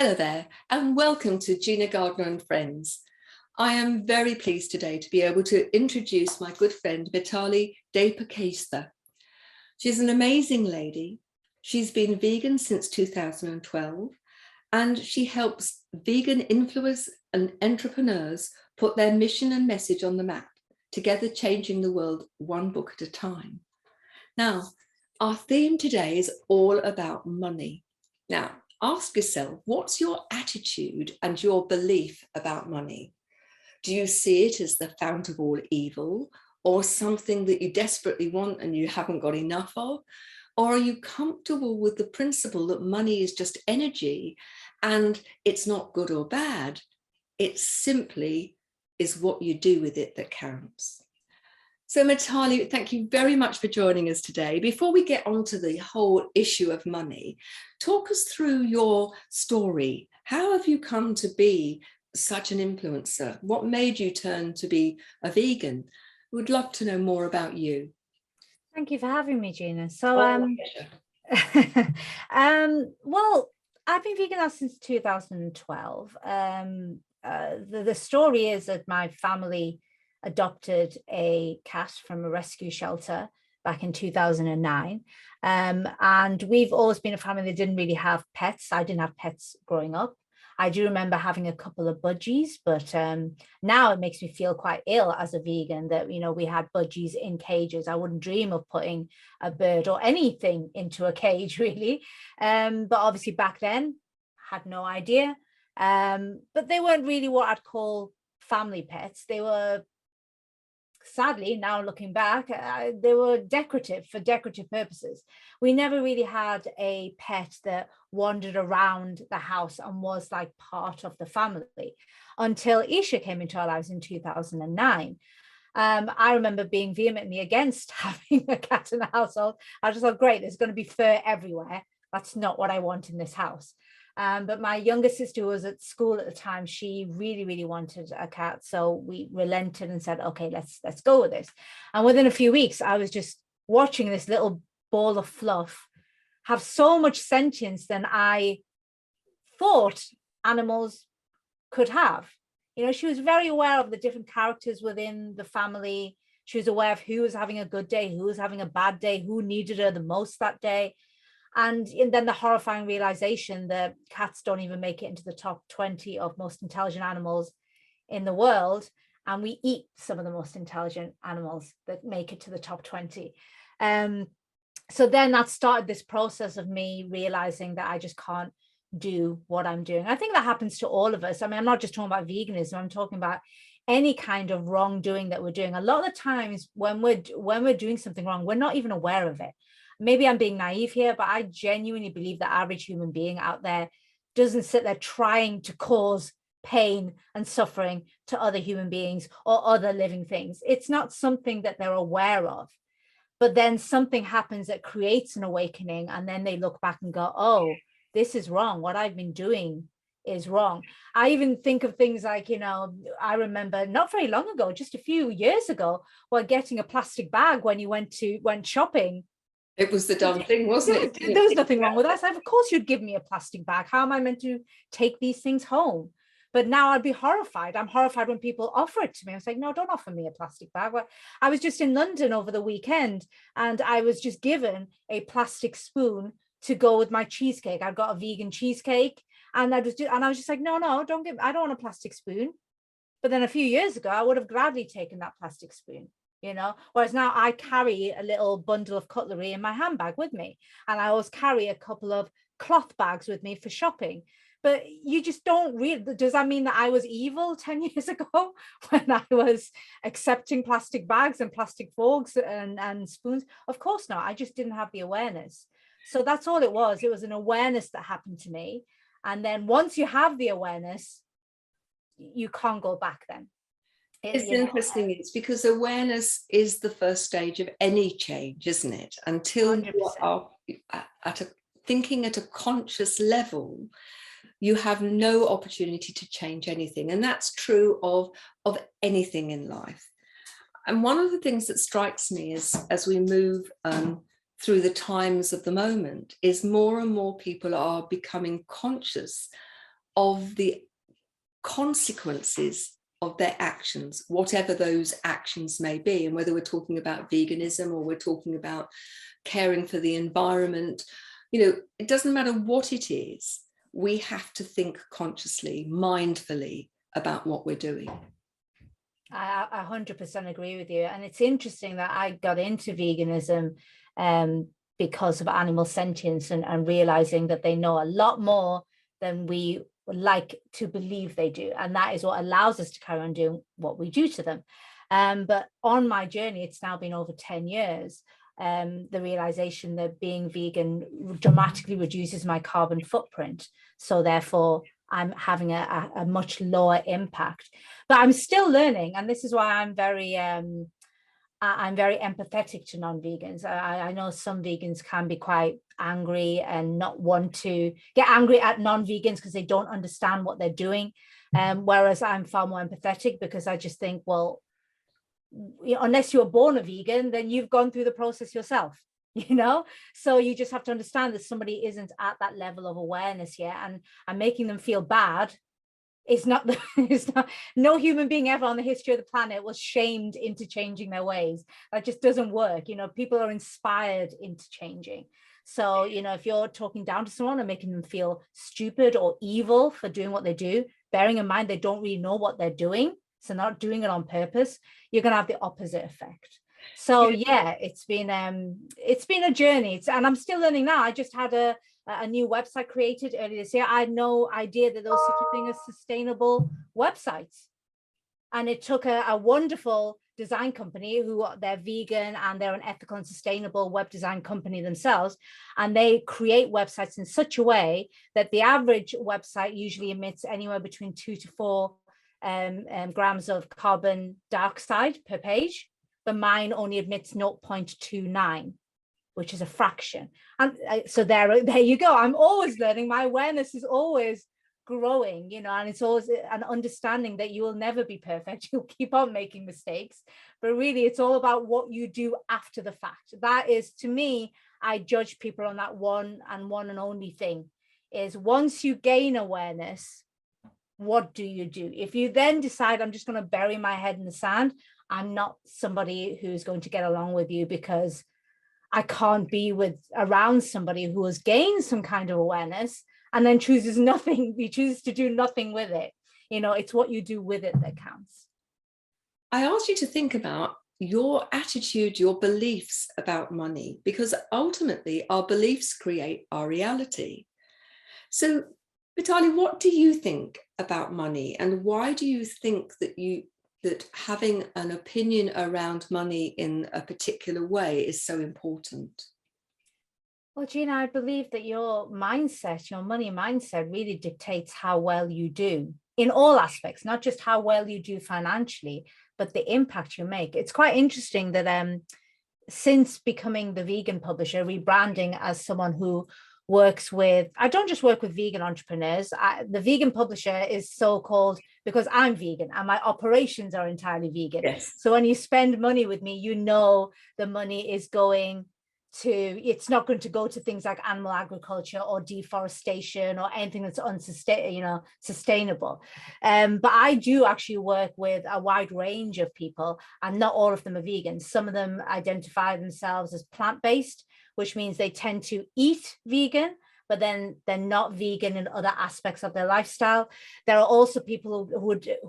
Hello there, and welcome to Gina Gardiner and Friends. I am very pleased today to be able to introduce my good friend Mitali Deypurkaystha. She's an amazing lady. She's been vegan since 2012, and she helps vegan influencers and entrepreneurs put their mission and message on the map, together changing the world one book at a time. Now, our theme today is all about money. Now, ask yourself, what's your attitude and your belief about money? Do you see it as the fount of all evil, or something that you desperately want and you haven't got enough of? Or are you comfortable with the principle that money is just energy and it's not good or bad? It simply is what you do with it that counts. So Mitali, thank you very much for joining us today. Before we get on to the whole issue of money, talk us through your story. How have you come to be such an influencer? What made you turn to be a vegan? We'd love to know more about you. Thank you for having me, Gina. So, well, I've been vegan now since 2012. The story is that my family adopted a cat from a rescue shelter back in 2009. And we've always been a family that didn't really have pets. I didn't have pets growing up. I do remember having a couple of budgies, but now it makes me feel quite ill as a vegan that, you know, we had budgies in cages. I wouldn't dream of putting a bird or anything into a cage, really. But obviously back then, had no idea. But they weren't really what I'd call family pets. They were, sadly, now looking back, they were decorative for decorative purposes. We never really had a pet that wandered around the house and was like part of the family until Isha came into our lives in 2009. I remember being vehemently against having a cat in the household. I just thought, great, there's going to be fur everywhere. That's not what I want in this house. But my younger sister, who was at school at the time, she really wanted a cat. So we relented and said, okay, let's go with this. And within a few weeks, I was just watching this little ball of fluff have so much sentience than I thought animals could have. You know, she was very aware of the different characters within the family. She was aware of who was having a good day, who was having a bad day, who needed her the most that day. And then the horrifying realization that cats don't even make it into the top 20 of most intelligent animals in the world. And we eat some of the most intelligent animals that make it to the top 20. So then that started this process of me realizing that I just can't do what I'm doing. I think that happens to all of us. I mean, I'm not just talking about veganism. I'm talking about any kind of wrongdoing that we're doing. A lot of the times when we're doing something wrong, we're not even aware of it. Maybe I'm being naive here, but I genuinely believe the average human being out there doesn't sit there trying to cause pain and suffering to other human beings or other living things. It's not something that they're aware of. But then something happens that creates an awakening, and then they look back and go, oh, this is wrong. What I've been doing is wrong. I even think of things like, you know, I remember not very long ago, just a few years ago, while getting a plastic bag when you went shopping. It was the dumb thing, wasn't it? There was nothing wrong with that. Of course you'd give me a plastic bag. How am I meant to take these things home? But now I'd be horrified. I'm horrified when people offer it to me. I was like, no, don't offer me a plastic bag. I was just in London over the weekend and I was just given a plastic spoon to go with my cheesecake. I got a vegan cheesecake and I was just like, no, I don't want a plastic spoon. But then a few years ago, I would have gladly taken that plastic spoon. You know, whereas now I carry a little bundle of cutlery in my handbag with me, and I always carry a couple of cloth bags with me for shopping. But you just don't really, does that mean that I was evil 10 years ago when I was accepting plastic bags and plastic forks and spoons? Of course not. I just didn't have the awareness. So that's all it was. It was an awareness that happened to me. And then once you have the awareness, you can't go back then. It's interesting. It's because awareness is the first stage of any change, isn't it? Until 100%. You are thinking at a conscious level, you have no opportunity to change anything. And that's true of anything in life. And one of the things that strikes me is, as we move through the times of the moment, is more and more people are becoming conscious of the consequences of their actions, whatever those actions may be. And whether we're talking about veganism or we're talking about caring for the environment, it doesn't matter what it is, we have to think consciously, mindfully about what we're doing. I 100% agree with you. And it's interesting that I got into veganism because of animal sentience and realizing that they know a lot more than we would like to believe they do. And that is what allows us to carry on doing what we do to them. But on my journey, it's now been over 10 years, the realization that being vegan dramatically reduces my carbon footprint. So therefore, I'm having a much lower impact. But I'm still learning. And this is why I'm very empathetic to non-vegans. I know some vegans can be quite angry and not want to get angry at non-vegans because they don't understand what they're doing. Whereas I'm far more empathetic because I just think, well, unless you were born a vegan, then you've gone through the process yourself, so you just have to understand that somebody isn't at that level of awareness yet, and making them feel bad is not no human being ever on the history of the planet was shamed into changing their ways. That just doesn't work. People are inspired into changing. So if you're talking down to someone and making them feel stupid or evil for doing what they do, bearing in mind they don't really know what they're doing, so not doing it on purpose, you're going to have the opposite effect. So yeah, it's been a journey, and I'm still learning now. I just had a new website created earlier this year. I had no idea that there was such a thing as sustainable websites, and it took a wonderful design company who they're vegan and they're an ethical and sustainable web design company themselves, and they create websites in such a way that the average website usually emits anywhere between 2 to 4 grams of carbon dioxide per page, but mine only emits 0.29, which is a fraction. And so there you go. I'm always learning. My awareness is always growing, and it's always an understanding that you will never be perfect. You'll keep on making mistakes, but really it's all about what you do after the fact. That is, to me, I judge people on that one and only thing is, once you gain awareness, what do you do? If you then decide, I'm just going to bury my head in the sand, I'm not somebody who's going to get along with you, because I can't be around somebody who has gained some kind of awareness and then chooses nothing. He chooses to do nothing with it. It's what you do with it that counts. I asked you to think about your attitude, your beliefs about money, because ultimately our beliefs create our reality. So, Mitali, what do you think about money, and why do you think that having an opinion around money in a particular way is so important? Well, Gina, I believe that your mindset, your money mindset, really dictates how well you do in all aspects, not just how well you do financially, but the impact you make. It's quite interesting that since becoming the vegan publisher, rebranding as someone who I don't just work with vegan entrepreneurs. The vegan publisher is so called because I'm vegan and my operations are entirely vegan. Yes. So when you spend money with me, the money is it's not going to go to things like animal agriculture or deforestation or anything that's sustainable. But I do actually work with a wide range of people, and not all of them are vegans. Some of them identify themselves as plant-based, which means they tend to eat vegan, but then they're not vegan in other aspects of their lifestyle. There are also people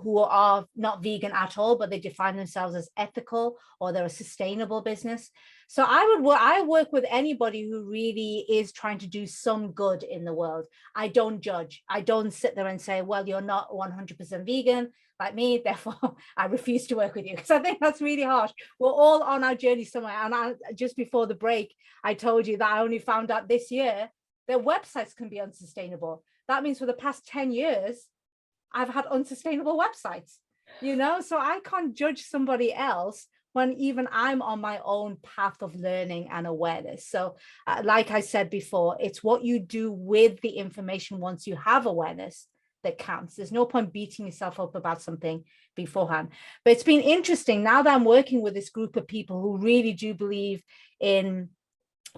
who are not vegan at all, but they define themselves as ethical, or they're a sustainable business. So I work with anybody who really is trying to do some good in the world. I don't judge. I don't sit there and say, well, you're not 100% vegan like me, therefore I refuse to work with you, because I think that's really harsh. We're all on our journey somewhere. And just before the break, I told you that I only found out this year that websites can be unsustainable. That means for the past 10 years, I've had unsustainable websites, so I can't judge somebody else when even I'm on my own path of learning and awareness. So like I said before, it's what you do with the information once you have awareness that counts. There's no point beating yourself up about something beforehand. But it's been interesting now that I'm working with this group of people who really do believe in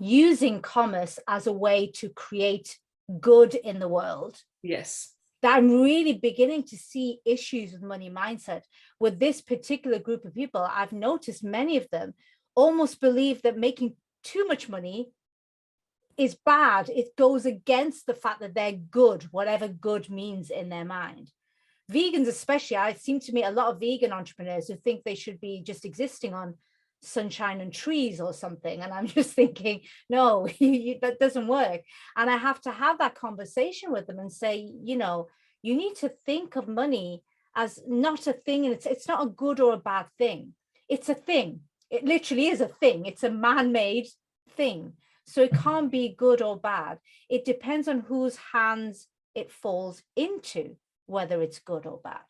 using commerce as a way to create good in the world. Yes. that I'm really beginning to see issues with money mindset. With this particular group of people, I've noticed many of them almost believe that making too much money is bad. It goes against the fact that they're good, whatever good means in their mind. Vegans especially, I seem to meet a lot of vegan entrepreneurs who think they should be just existing on sunshine and trees or something. And I'm just thinking, no, that doesn't work. And I have to have that conversation with them and say, you know, you need to think of money as not a thing. And it's not a good or a bad thing. It's a thing. It literally is a thing. It's a man-made thing. So it can't be good or bad. It depends on whose hands it falls into, whether it's good or bad.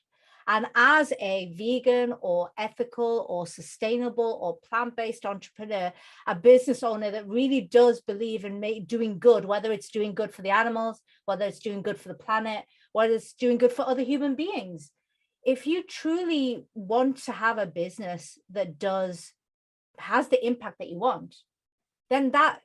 And as a vegan or ethical or sustainable or plant-based entrepreneur, a business owner that really does believe in doing good, whether it's doing good for the animals, whether it's doing good for the planet, whether it's doing good for other human beings. If you truly want to have a business that has the impact that you want, then that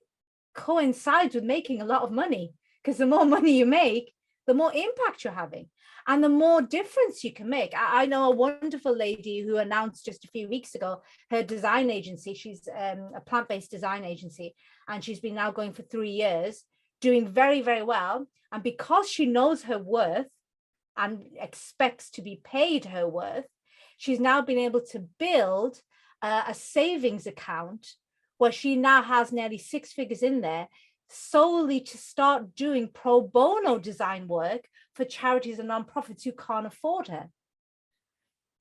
coincides with making a lot of money, because the more money you make, the more impact you're having and the more difference you can make. I know a wonderful lady who announced just a few weeks ago her design agency. She's a plant-based design agency, and she's been now going for 3 years, doing very, very well. And because she knows her worth and expects to be paid her worth, she's now been able to build a savings account where she now has nearly 6 figures in there, solely to start doing pro bono design work for charities and nonprofits who can't afford her.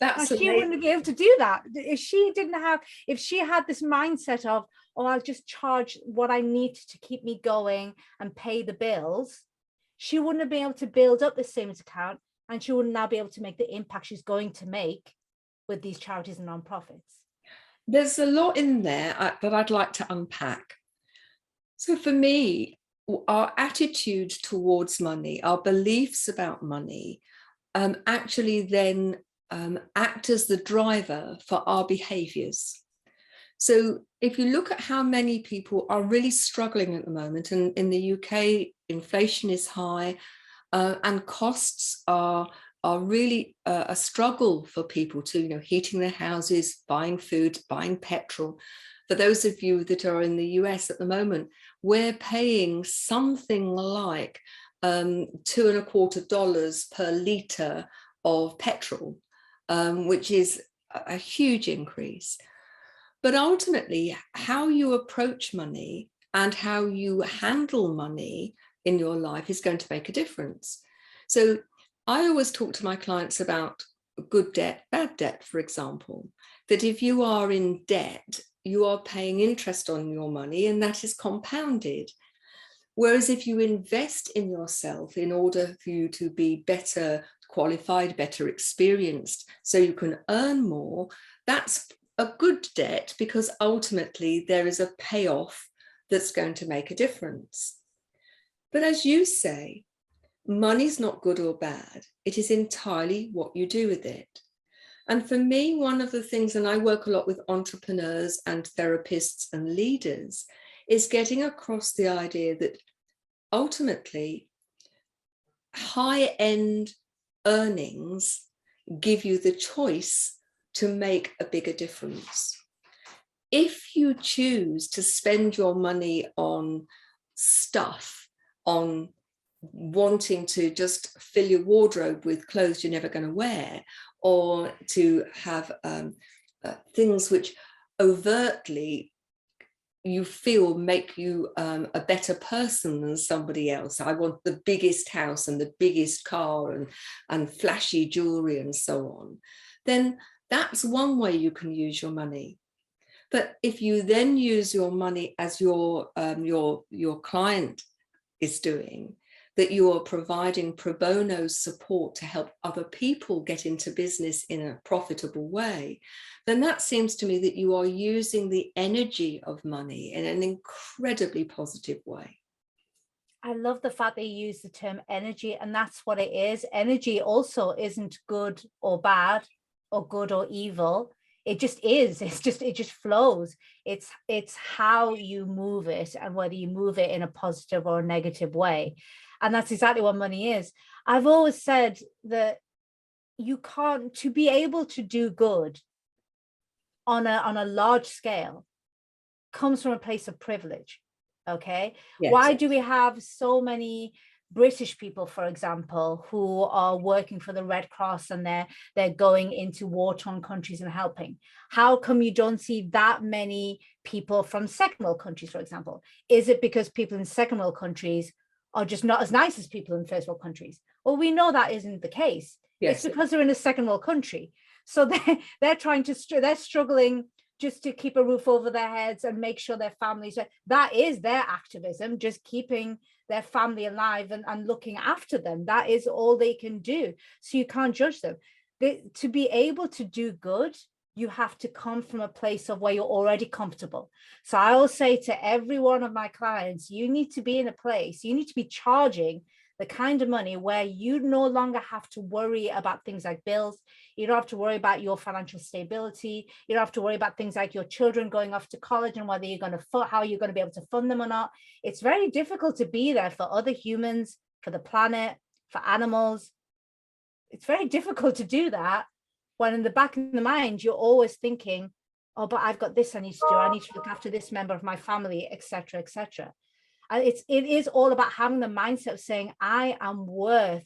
That's she wouldn't be able to do that if she had this mindset of, oh, I'll just charge what I need to keep me going and pay the bills. She wouldn't have been able to build up the savings account, and she would now be able to make the impact she's going to make with these charities and nonprofits. There's a lot in there that I'd like to unpack. So for me, our attitude towards money, our beliefs about money, actually then act as the driver for our behaviors. So if you look at how many people are really struggling at the moment, and in the UK, inflation is high, and costs are really a struggle for people to, you know, heating their houses, buying food, buying petrol. For those of you that are in the US at the moment, we're paying something like $2.25 per litre of petrol, which is a huge increase. But ultimately, how you approach money and how you handle money in your life is going to make a difference. So I always talk to my clients about good debt, bad debt, for example, that if you are in debt, you are paying interest on your money, and that is compounded. Whereas if you invest in yourself in order for you to be better qualified, better experienced, so you can earn more, that's a good debt, because ultimately there is a payoff that's going to make a difference. But as you say, money's not good or bad. It is entirely what you do with it. And for me, one of the things, and I work a lot with entrepreneurs and therapists and leaders, is getting across the idea that ultimately high-end earnings give you the choice to make a bigger difference. If you choose to spend your money on stuff, on wanting to just fill your wardrobe with clothes you're never going to wear, or to have things which overtly you feel make you a better person than somebody else. I want the biggest house and the biggest car and flashy jewelry and so on. Then that's one way you can use your money. But if you then use your money as your client is doing, that you are providing pro bono support to help other people get into business in a profitable way, then that seems to me that you are using the energy of money in an incredibly positive way. I love the fact that you use the term energy, and that's what it is. Energy also isn't good or bad or good or evil. It just is. It just flows. It's how you move it and whether you move it in a positive or a negative way. And that's exactly what money is. I've always said that you can't, to be able to do good on a large scale, comes from a place of privilege. Okay. Yes. Why do we have so many British people, for example, who are working for the Red Cross and they're going into war-torn countries and helping? How come you don't see that many people from second world countries, for example? Is it because people in second world countries are just not as nice as people in first world countries? Well, we know that isn't the case. Yes. It's because they're in a second world country. So they're struggling just to keep a roof over their heads and make sure their families, that is their activism, just keeping their family alive and looking after them. That is all they can do. So you can't judge them. To be able to do good, you have to come from a place of where you're already comfortable. So I will say to every one of my clients, you need to be in a place, you need to be charging the kind of money where you no longer have to worry about things like bills. You don't have to worry about your financial stability. You don't have to worry about things like your children going off to college and whether you're going to how you're going to be able to fund them or not. It's very difficult to be there for other humans, for the planet, for animals. It's very difficult to do that when in the back of the mind, you're always thinking, oh, but I've got this I need to do. I need to look after this member of my family, etc., etc. And it is all about having the mindset of saying, I am worth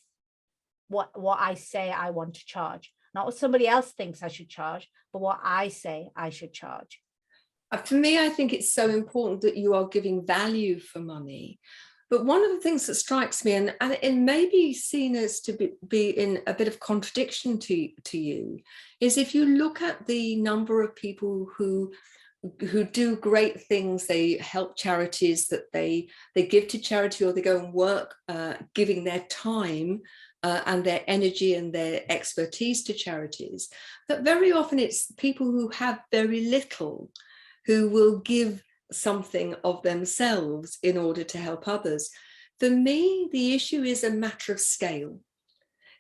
what I say I want to charge, not what somebody else thinks I should charge, but what I say I should charge. For me, I think it's so important that you are giving value for money. But one of the things that strikes me, and it may be seen as to be in a bit of contradiction to you, is if you look at the number of people who do great things, they help charities, that they give to charity, or they go and work giving their time and their energy and their expertise to charities, that very often it's people who have very little who will give something of themselves in order to help others. For me, the issue is a matter of scale.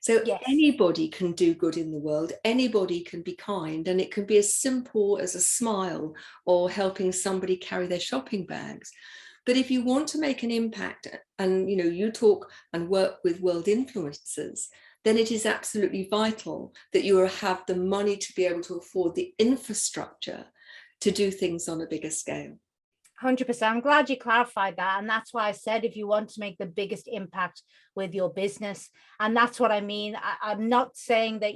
So yes, anybody can do good in the world, anybody can be kind, and it can be as simple as a smile or helping somebody carry their shopping bags. But if you want to make an impact, and you talk and work with world influencers, then it is absolutely vital that you have the money to be able to afford the infrastructure to do things on a bigger scale. 100%. I'm glad you clarified that. And that's why I said, if you want to make the biggest impact with your business, and that's what I mean. I'm not saying that,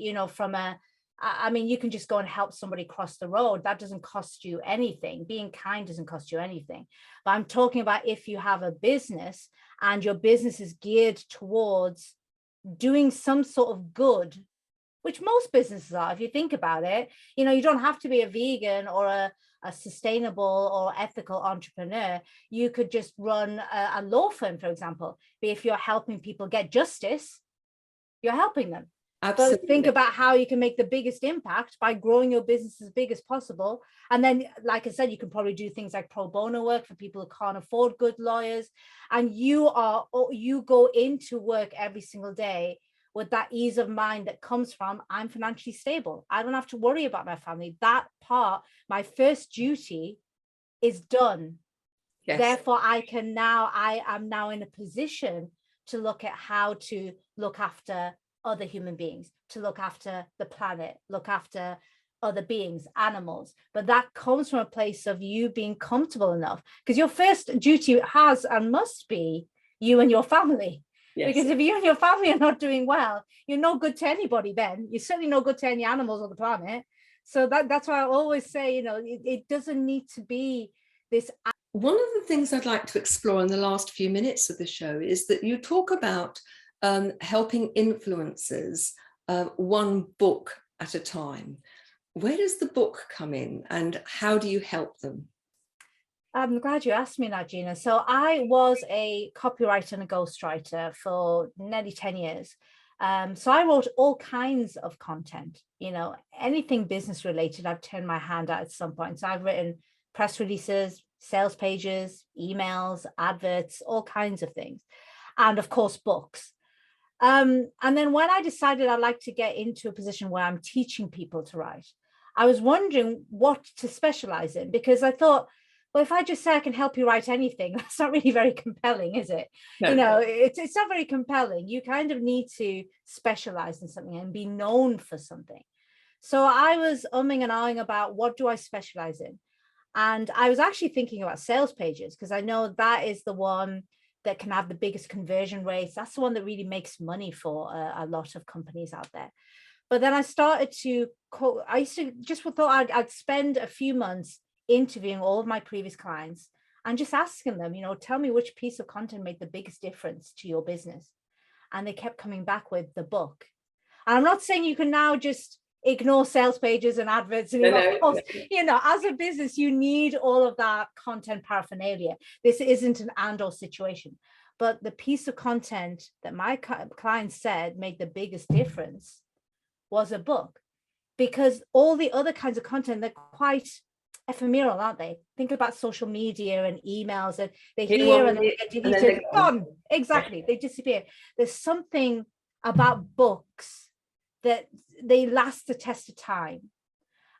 I mean, you can just go and help somebody cross the road. That doesn't cost you anything. Being kind doesn't cost you anything. But I'm talking about if you have a business and your business is geared towards doing some sort of good, which most businesses are, if you think about it. You don't have to be a vegan or a sustainable or ethical entrepreneur. You could just run a law firm, for example. But if you're helping people get justice, you're helping them. Absolutely. But think about how you can make the biggest impact by growing your business as big as possible. And then, like I said, you can probably do things like pro bono work for people who can't afford good lawyers. And you go into work every single day with that ease of mind that comes from, I'm financially stable. I don't have to worry about my family. That part, my first duty is done. Yes. Therefore, I am now in a position to look at how to look after other human beings, to look after the planet, look after other beings, animals. But that comes from a place of you being comfortable enough, because your first duty has and must be you and your family. Yes. Because if you and your family are not doing well, you're no good to anybody then. You're certainly no good to any animals on the planet. So that's why I always say, it doesn't need to be this. One of the things I'd like to explore in the last few minutes of the show is that you talk about helping influencers one book at a time. Where does the book come in and how do you help them? I'm glad you asked me that, Gina. So I was a copywriter and a ghostwriter for nearly 10 years. So I wrote all kinds of content, anything business related, I've turned my hand at some point. So I've written press releases, sales pages, emails, adverts, all kinds of things. And of course, books. And then when I decided I'd like to get into a position where I'm teaching people to write, I was wondering what to specialize in, because I thought, well, if I just say I can help you write anything, that's not really very compelling, is it? No. You know, it's not very compelling. You kind of need to specialize in something and be known for something. So I was umming and ahhing about what do I specialize in? And I was actually thinking about sales pages, because I know that is the one that can have the biggest conversion rates. That's the one that really makes money for a lot of companies out there. But then I started to, I used to just thought I'd spend a few months interviewing all of my previous clients and just asking them, you know, tell me which piece of content made the biggest difference to your business. And they kept coming back with the book. And I'm not saying you can now just ignore sales pages and adverts. And of course, you know, as a business, you need all of that content paraphernalia. This isn't an and/or situation. But the piece of content that my clients said made the biggest difference was a book, because all the other kinds of content, they're quite ephemeral, aren't they? Think about social media and emails, and they hear and they get deleted, gone. Exactly, they disappear. There's something about books that they last the test of time.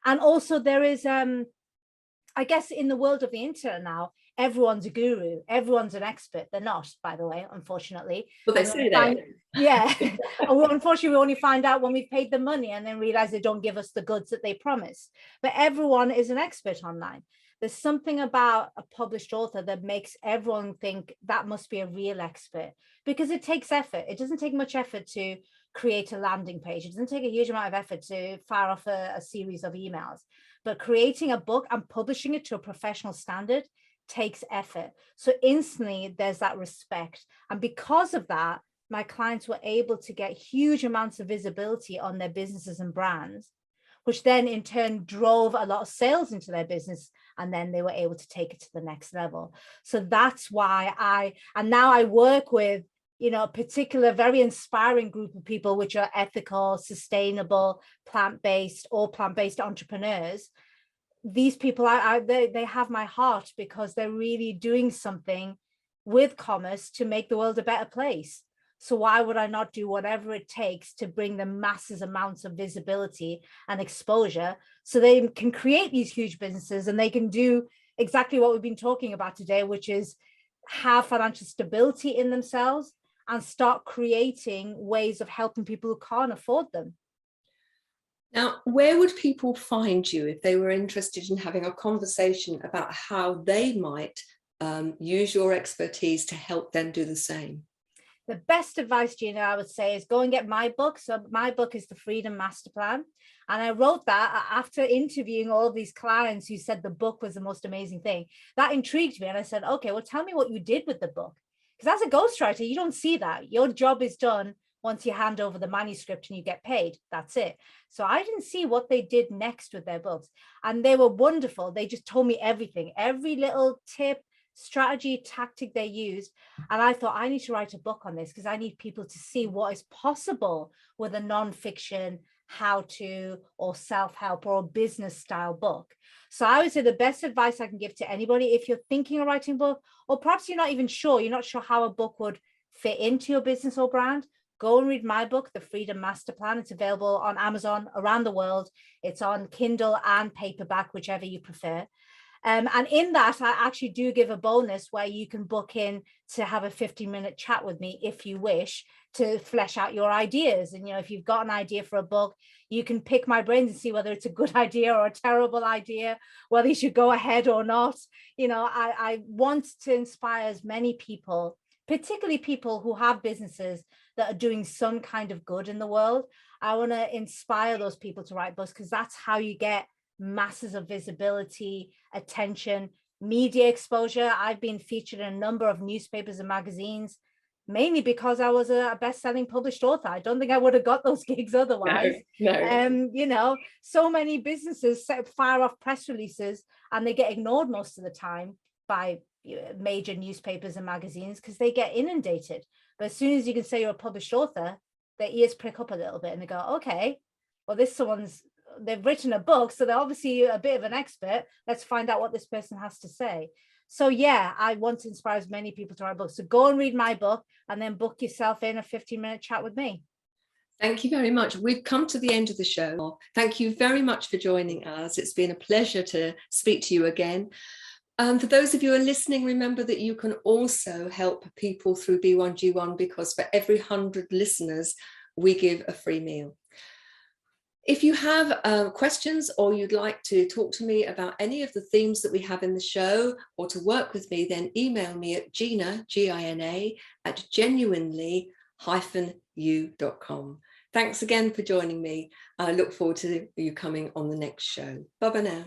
And also there is, I guess in the world of the internet now, everyone's a guru, everyone's an expert. They're not, by the way, unfortunately. Well, they say that. Yeah. Unfortunately, we only find out when we've paid the money and then realize they don't give us the goods that they promise. But everyone is an expert online. There's something about a published author that makes everyone think that must be a real expert, because it takes effort. It doesn't take much effort to create a landing page. It doesn't take a huge amount of effort to fire off a series of emails. But creating a book and publishing it to a professional standard takes effort. So instantly there's that respect. And because of that, my clients were able to get huge amounts of visibility on their businesses and brands, which then in turn drove a lot of sales into their business. And then they were able to take it to the next level. So that's why now I work with, you know, a particular very inspiring group of people, which are ethical, sustainable, plant-based entrepreneurs. These people, they have my heart, because they're really doing something with commerce to make the world a better place. So why would I not do whatever it takes to bring them massive amounts of visibility and exposure so they can create these huge businesses and they can do exactly what we've been talking about today, which is have financial stability in themselves and start creating ways of helping people who can't afford them. Now, where would people find you if they were interested in having a conversation about how they might use your expertise to help them do the same? The best advice, Gina, I would say, is go and get my book. So my book is the Freedom Master Plan. And I wrote that after interviewing all of these clients who said the book was the most amazing thing. That intrigued me. And I said, okay, well, tell me what you did with the book. Because as a ghostwriter, you don't see that. Your job is done once you hand over the manuscript and you get paid. That's it. So I didn't see what they did next with their books. And they were wonderful. They just told me everything, every little tip, strategy, tactic they used. And I thought, I need to write a book on this, because I need people to see what is possible with a non-fiction how-to or self-help or a business style book. So I would say the best advice I can give to anybody, if you're thinking of writing a book, or perhaps you're not even sure, you're not sure how a book would fit into your business or brand, go and read my book, The Freedom Master Plan. It's available on Amazon around the world. It's on Kindle and paperback, whichever you prefer. And in that, I actually do give a bonus where you can book in to have a 15-minute chat with me if you wish, to flesh out your ideas. And, you know, if you've got an idea for a book, you can pick my brains and see whether it's a good idea or a terrible idea, whether you should go ahead or not. You know, I want to inspire as many people, particularly people who have businesses that are doing some kind of good in the world. I want to inspire those people to write books, because that's how you get masses of visibility, attention, media exposure. I've been featured in a number of newspapers and magazines, mainly because I was a best-selling published author. I don't think I would have got those gigs otherwise. No. You know, so many businesses fire off press releases and they get ignored most of the time by major newspapers and magazines because they get inundated. But as soon as you can say you're a published author, their ears prick up a little bit and they go, okay, well, they've written a book, so they're obviously a bit of an expert. Let's find out what this person has to say. So yeah, I want to inspire as many people to write books. So go and read my book and then book yourself in a 15-minute chat with me. Thank you very much. We've come to the end of the show. Thank you very much for joining us. It's been a pleasure to speak to you again. For those of you who are listening, remember that you can also help people through B1G1, because for every 100 listeners, we give a free meal. If you have questions, or you'd like to talk to me about any of the themes that we have in the show, or to work with me, then email me at Gina, Gina, at genuinely-u.com. Thanks again for joining me. I look forward to you coming on the next show. Bye-bye now.